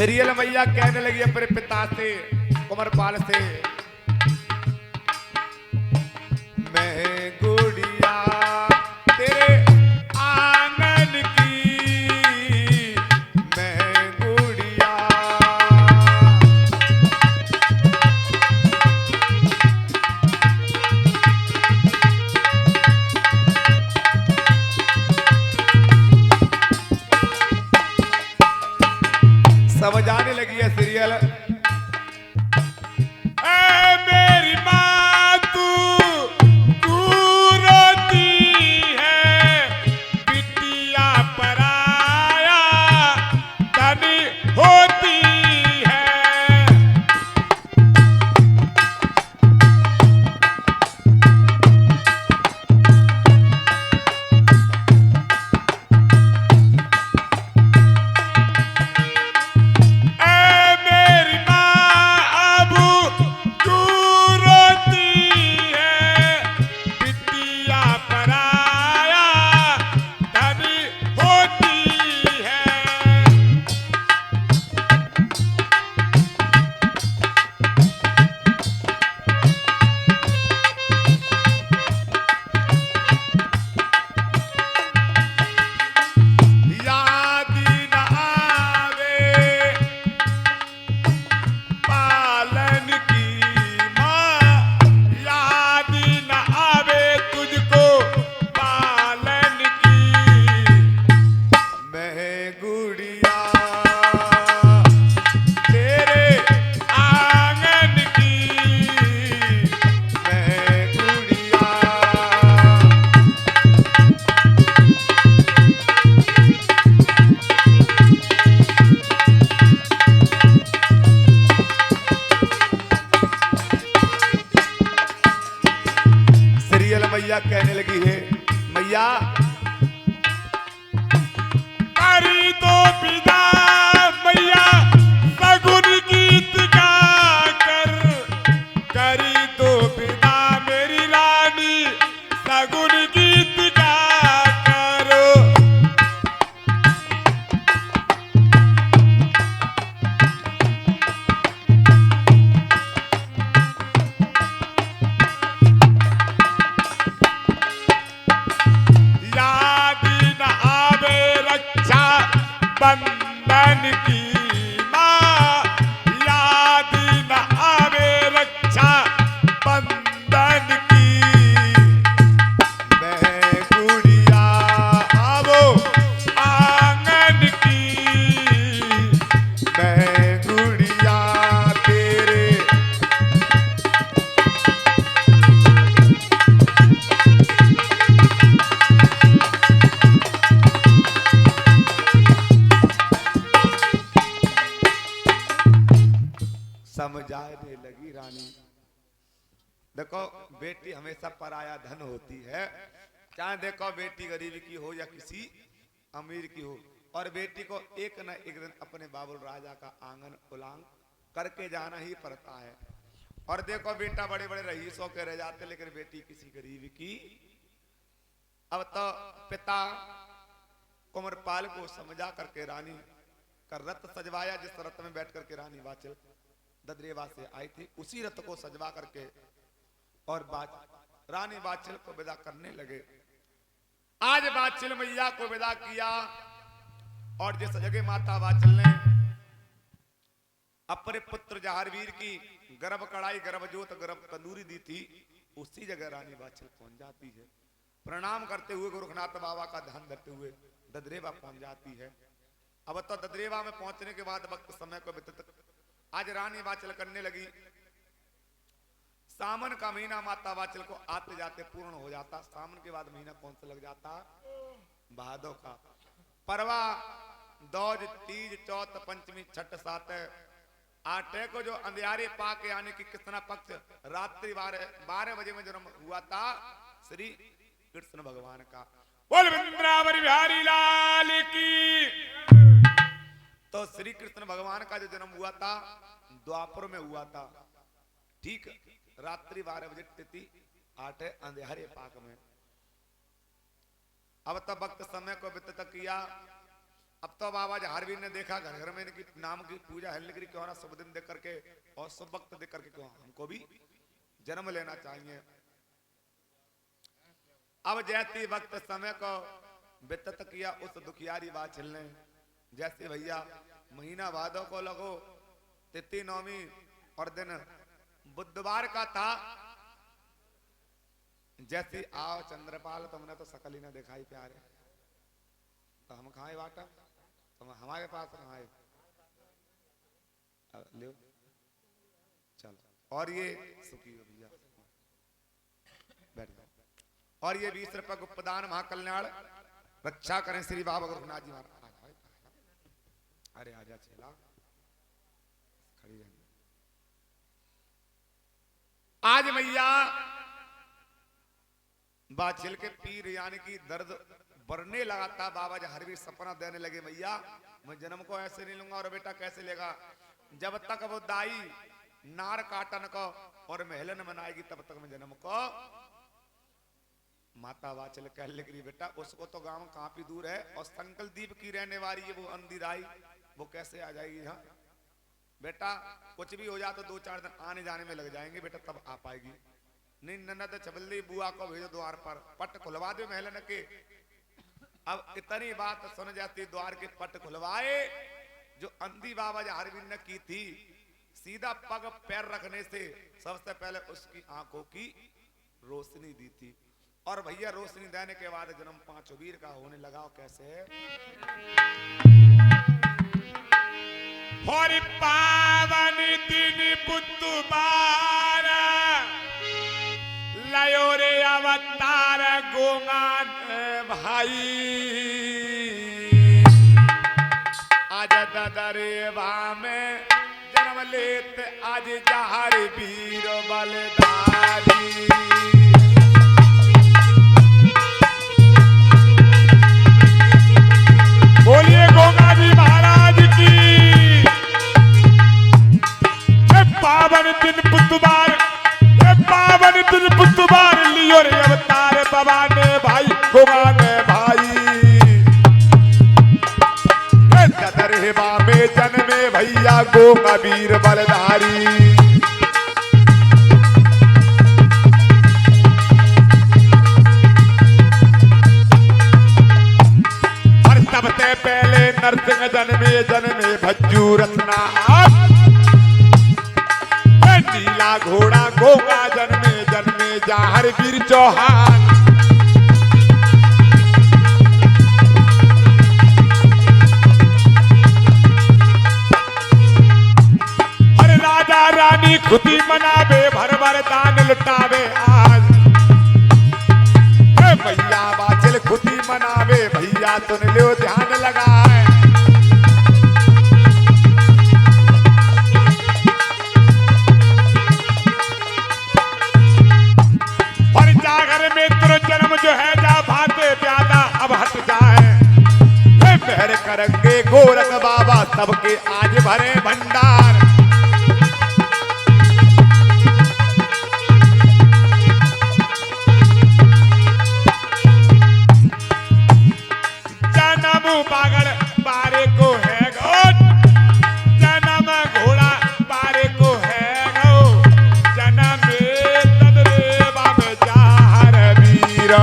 Real मैया कहने लगी अपने पिता से, कुंवरपाल से, मैं गुड़िया तेरे आंगन की, मैं गुड़िया। सब जाने लगी है सीरियल। मेरी माँ तू रोती है, बिटिया पराया धन होती है। मेरी माँ अब तू रोती है, बिटिया पराया धन होती है। याद न आवे पालन की माँ, याद न आवे तुझको पालन की, मैं गुड़िया तेरे आंगन की, मैं गुड़िया। सीरियल मैया कहने लगी है, मैया करी दो विदा, मैया सगुन गीत गा कर, करी दो विदा मेरी रानी सगुन गीत गा करो। याद न आवे रक्षा बंधन की माँ, याद न आवे रक्षा बंधन की, मैं गुड़िया आवो आंगन की, मैं गुड़िया तेरे। समझाने लगी रानी, देखो बेटी हमेशा पराया धन होती है, चाहे देखो बेटी गरीब की हो या किसी अमीर की हो, और बेटी को एक न एक दिन अपने बाबुल राजा का आंगन उलांग करके जाना ही पड़ता है। और देखो बेटा बड़े बड़े रईसों के रह जाते, लेकिन बेटी किसी गरीब की। अब तो पिता कुंवरपाल को समझा करके रानी का रथ सजवाया, जिस रथ में बैठ करके रानी वाचल ददरेवा से आई थी, उसी रथ को सजवा करके और रानी वाचल को विदा करने लगे। आज वाचल मैया को विदा किया, और जिस जगह माता वाचल ने अपने पुत्र जहारवीर की गर्भ कड़ाई, गर्भ जोत, गर्भ तंदूरी दी थी, उसी जगह रानी वाचल पहुंच जाती है। प्रणाम करते हुए गोरखनाथ बाबा का ध्यान धरते हुए ददरेवा पहुंच जाती है। अब तो ददरेवा में पहुंचने के बाद वक्त समय को व्यतीत आज रानी वाचल करने लगी। सावन का महीना माता वाचल को आते जाते पूर्ण हो जाता। सावन के बाद महीना कौन सा लग जाता? भादो का। परवा, दौज, तीज, चौथ, पंचमी, छठ, सात, आठे को जो अंधियारे पाके यानी कि कृष्णा पक्ष रात्रि 12 बजे में जन्म हुआ था श्री कृष्ण भगवान का। बोल वृंदावन बिहारी लाल की। तो श्री कृष्ण भगवान का जो जन्म हुआ था द्वापर में हुआ था, ठीक रात्रि 12 बजे तिथि 8 अंधेरे पाक में। अब तब वक्त समय को व्यतीत किया। अब तो बाबा हरवीर ने देखा घर घर में इनकी नाम की पूजा हिलने की, क्यों ना शुभ दिन देख करके और शुभ वक्त देख करके क्यों हमको भी जन्म लेना चाहिए। अब जैसी वक्त समय को वितत किया उस दुखियारी वाछिल ने, जैसे भैया महीना भादों को लगो, तिथि नौमी और दिन बुधवार का था। जैसी आओ चंद्रपाल, तुमने तो सकल ही ना दिखाई प्यारे, तो हम खाए बाटा, तुम हमारे पास खाए ले चल। और ये सुखी हो भैया, बैठ जाओ। और ये 20 रुपये गुप्तदान महाकल्याण रक्षा करें श्री बाबा गुरुनाथ जी महाराज। अरे आजा चला, खड़ी रहेंगे। आज मैया बाछिल के पीर यानी कि दर्द बढ़ने लगा था। बाबा जी हरवीर सपना देने लगे, मैया मैं जन्म को ऐसे नहीं लूंगा, और बेटा कैसे लेगा, जब तक वो दाई नार काटन को और महलन मनाएगी तब तक मैं जन्म को। माता वाचल कह लगी, बेटा उसको तो गांव काफी दूर है और संकल दीप की रहने वाली है वो अंधी दाई, वो कैसे आ जाएगी यहाँ। बेटा कुछ भी हो जाए तो 2-4 दिन आने जाने में लग जाएंगे बेटा, तब आ पाएगी। नहीं ननद छबल्ली बुआ को भेजो द्वार पर, पट खुलवा दो महलन के। अब इतनी बात सुन जाती, द्वार के पट खुलवाए। जो अंधी बाबा जी हरवीर ने की थी, सीधा पग पैर रखने से सबसे पहले उसकी आंखों की रोशनी दी थी। और भैया रोशनी देने के बाद जन्म 5 वीर का होने लगा। कैसे और पावन दिन बुधवार लयो रे अवतार गोंगान भाई, आज ददरेवा में जन्म लेते आज जहर वीर बलदारी। बोलिए गोंगा जी महाराज की। पावन दिन बुधवार, पावन दिन बुधवार लियो रे अवतार बाबा ने भाई गोंगा ने भाई। ददरेवा में जन्मे भैया गोंगा वीर बलधारी। सबसे पहले नरसिंह जन्मे भज्जू रत्ना। नीला घोड़ा गोंगा जन्मे जाहर वीर चौहान। हर राजा रानी खुदी मनावे, भर भर दान लुटावे आज। भैया बाछिल खुदी मनावे, भैया सुन लो ध्यान लगाए। और जागर में तेरो जन्म जो है जा भाते प्यादा अब हट जाए। मेहर करेंगे गोरख बाबा सबके आज भरे भंडार। बागड़ बारे को है गो, जन्म घोड़ा बारे को है गो, जन्म ददरेवा में जाहर वीर।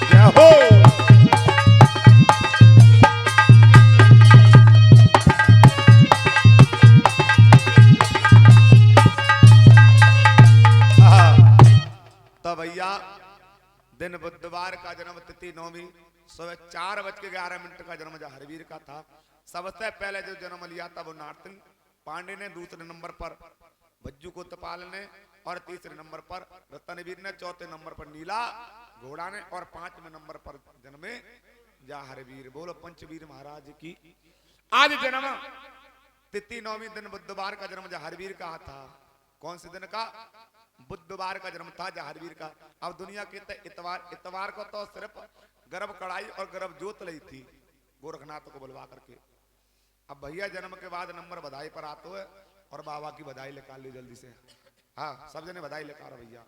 जय हो। तो भैया दिन बुधवार का जन्म तिथि नौमी, सुबह 4:11 का जन्म हरवीर का था। सबसे पहले जो जन्म लिया था वो नारसिंह पांडे ने, दूसरे नंबर पर भज्जू कोतवाल ने, और तीसरे नंबर पर रतनवीर ने, चौथे नंबर पर नीला घोड़ा ने, और 5वें नंबर पर जन्मे हरवीर। बोलो पंचवीर महाराज की। आज जन्म तिथि नौमी दिन बुधवार का जन्म हरवीर का था। कौन से दिन का? बुधवार का जन्म था हरवीर का। अब दुनिया के इतवार को तो सिर्फ गर्भ कढ़ाई और गर्भ जोत रही थी गोरखनाथ को बुलवा करके। अब भैया जन्म के बाद नंबर बधाई पर आते हुए, और बाबा की बधाई निकाल ली जल्दी से। हाँ सब जने बधाई निकालो भैया।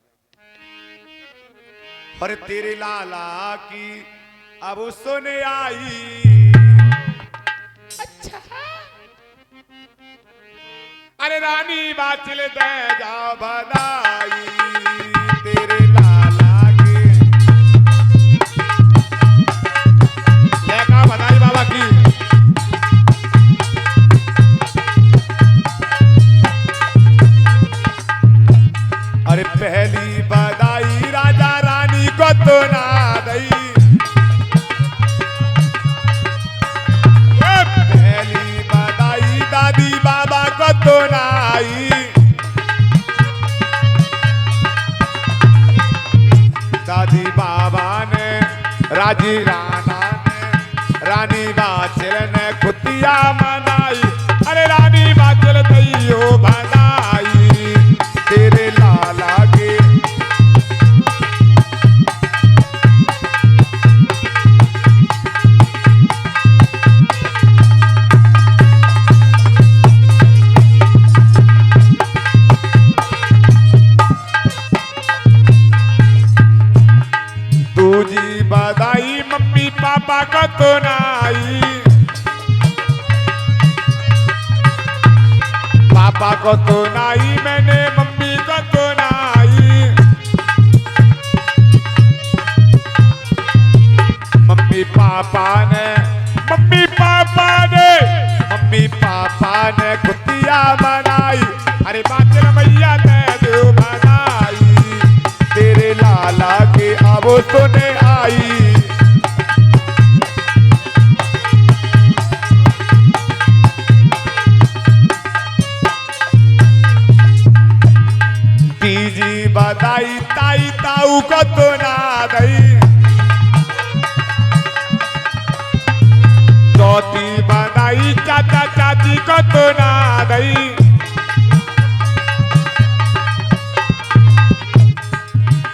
पर तेरे लाला की अब सुने आई। अच्छा अरे रानी बाचल दे जा बधाई तेरे लाला के। लेका बधाई बाबा की। अरे पहली बधाई राजा रानी को तो ना दई। पहली बधाई दादी बाबा को तो ना आई। दादी बाबा ने राजी राणा ने रानी बाचल ने खुतिया मनाई। अरे रानी बाचल तैयो बधाई तेरे लाला के। दूजी बधाई मम्मी पापा को तो ना आई। पापा को तो ना आई मैंने मम्मी को तो ना आई। मम्मी पापा ने खुतिया बनाई। अरे बाचल मैया दे दो बनाई तेरे लाला के अब सुने आई। तीजी बधाई ताई ताऊ को तो ना दई। चौथी बधाई चाचा चाची को तो ना दई।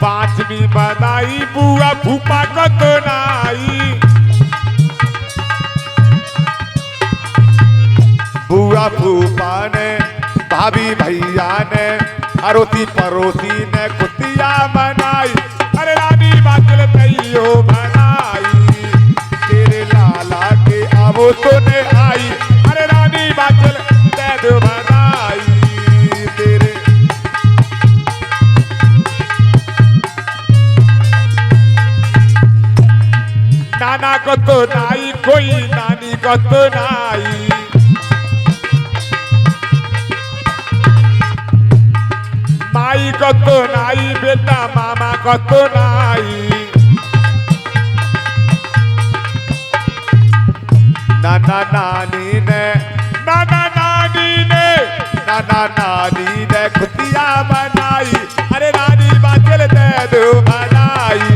पांचवी बधाई बुआ फूफा को तो ना आई। बुआ फूफा ने भाभी भैया ने अरोती पड़ोसी ने खुतिया मनाई। अरे रानी बाचल तैयो बनाई तेरे लाला के अब सुने आई। अरे रानी बाचल दे दो बनाई तेरे। नाना को तो नाई कोई नानी को तो नाई। माई को तो नाई बेटा मामा को तो नाई। नाना नानी ने खुतिया बनाई। अरे रानी बाचल दे दो बनाई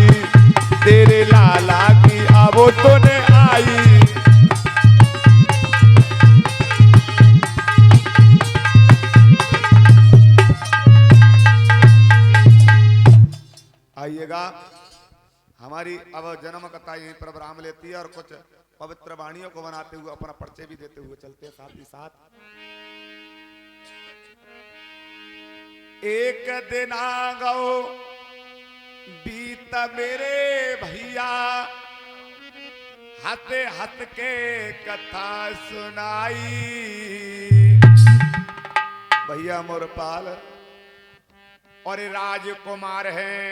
तेरे लाला की अब सुने आई। आइएगा हमारी अब जन्म कथा यहीं पर विराम लेती है और कुछ पवित्र वाणियों को बनाते हुए अपना परिचय भी देते हुए चलते हैं साथ ही साथ। एक दिन आ गओ बीत मेरे भैया हत हत के कथा सुनाई। भैया मोरपाल और राजकुमार हैं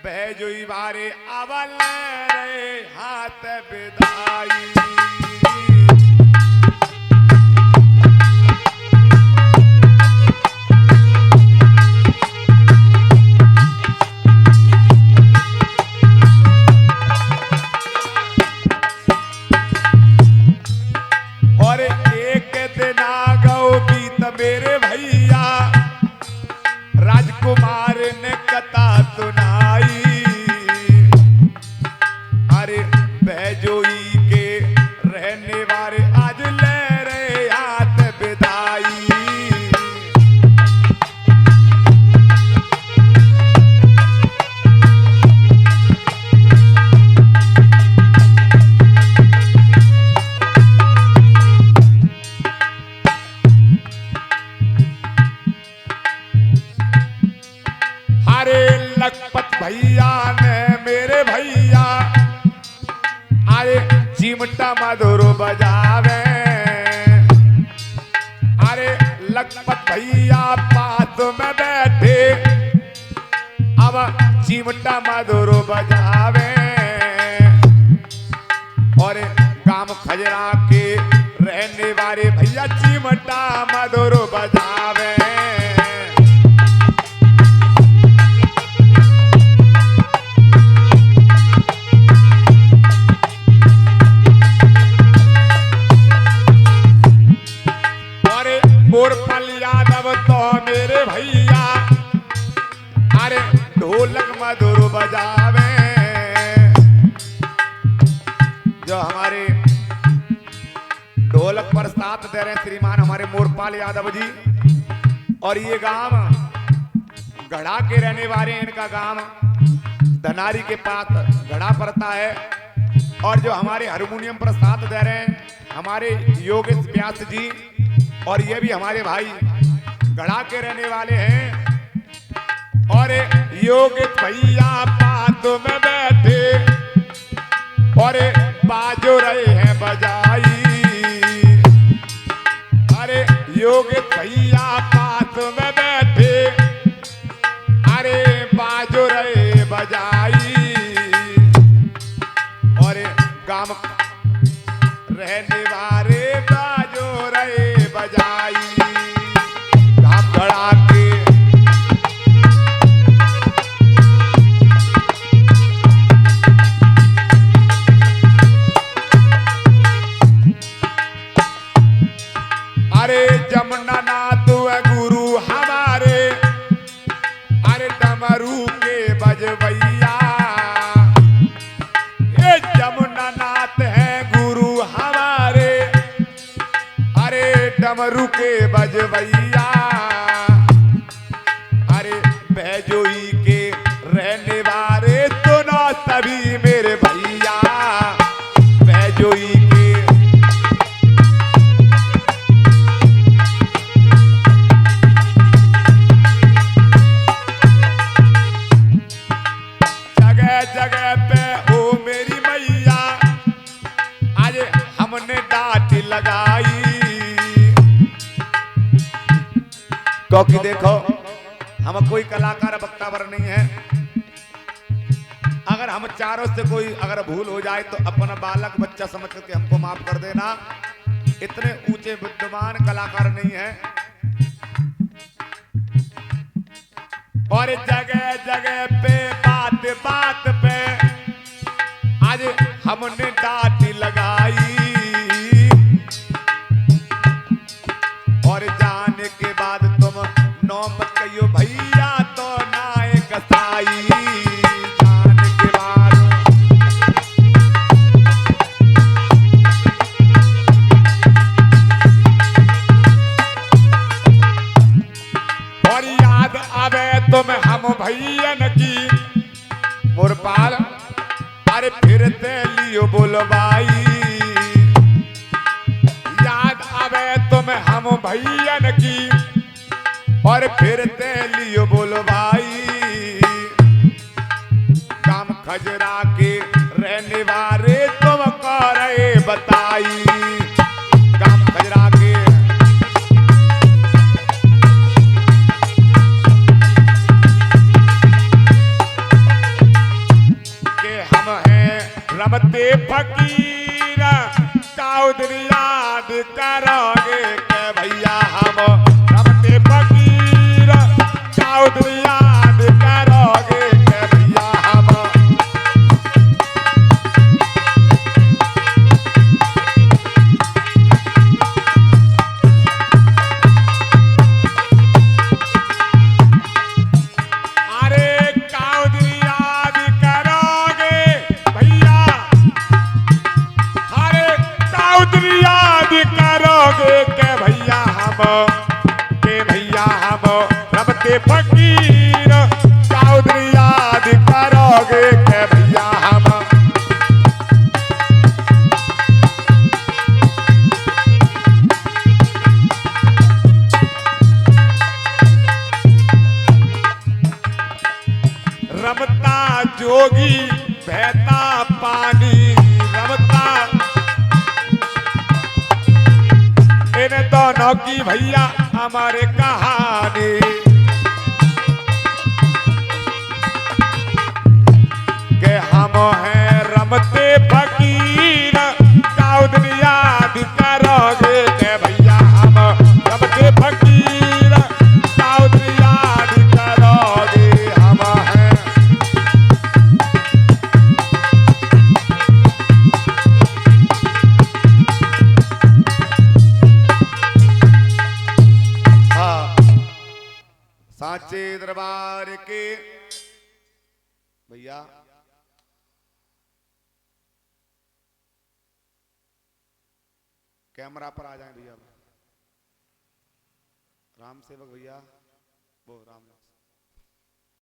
बहजोई बारे अवल रे हाथ विदाई। और एक दिन आ गओ बीत मेरे भैया राजकुमार ने कथा सुनाई। अरे बहजोई के रहने वाले आज ले रहे हाथ विदाई। लखपत भैया ने मेरे भैया चिमटा मधुर बजावे। अरे लखपत भैया पास में बैठे अब चिमटा मधुर बजावे। और गांव खजरा के रहने वाले भैया चिमटा मधुर बजावे। मोरपल यादव तो मेरे भैया अरे ढोलक मधुर बजावे। जो हमारे ढोलक पर साथ दे रहे श्रीमान हमारे मोरपाल यादव जी। और ये गांव गढ़ा के रहने वाले हैं। इनका गांव धनारी के पास गढ़ा पड़ता है। और जो हमारे हारमोनियम पर साथ दे रहे हैं हमारे योगेश व्यास जी। और ये भी हमारे भाई गढ़ा के रहने वाले हैं। और योगेश भैया पात में बैठे और बाजो रहे हैं बजाई। अरे योगेश भैया पात में बैठे अरे बाजो रहे बजाई। और गांव रहने वाले बाजो रहे बजाई। गांव गढ़ा के अरे जमुना नाथ गुरु हमारे अरे डमरू के बजवैया। ये जमुना नाथ है गुरु हमारे अरे डमरू के बजवैया। अरे भैजोई के रहने वाले तो ना सभी मेरे भैया। भैजोई के जगह पे ओ मेरी मैया आज हमने डांट लगाई। क्योंकि देखो हम कोई कलाकार वक्तावर नहीं है। अगर हम चारों से कोई अगर भूल हो जाए तो अपना बालक बच्चा समझ करके हमको माफ कर देना। इतने ऊंचे विद्वान कलाकार नहीं है। और जगह जगह पे बात बात पे आज हमने डांट लगाई। और जाने के बाद तुम नौ मत कहियो भैया तो नाय कसाई। जाने के बाद और याद आवे तुम हम भैयन की मोरपाल अरे फिरते लियो बोलबाई। याद आवे तुम हम भैयन की और फिरते लियो बोलबाई। काम खजरा के रहने वाले तुम करे बताई। काम खजरा के हम हैं रमते फकीर काउदर याद करोगे के भैया। हम रमते फकीर काउदर याद करोगे के भैया। हम अरे काउदर याद करोगे भैया। अरे काउदर याद करोगे के भैया। हम के भैया हम रमते फकीर काउदर याद करोगे के भैया। हम रमता जोगी बहता पानी रमता इन दोनों की भैया हमारे कहानी। के हम हैं रमते फकीर काउद याद करोगे के भैया हम रमते फकीर काउद याद करोगे हम हैं। हाँ सांचे दरबार के भैया कैमरा पर आ जाए भैया। राम सेवक भैया वो राम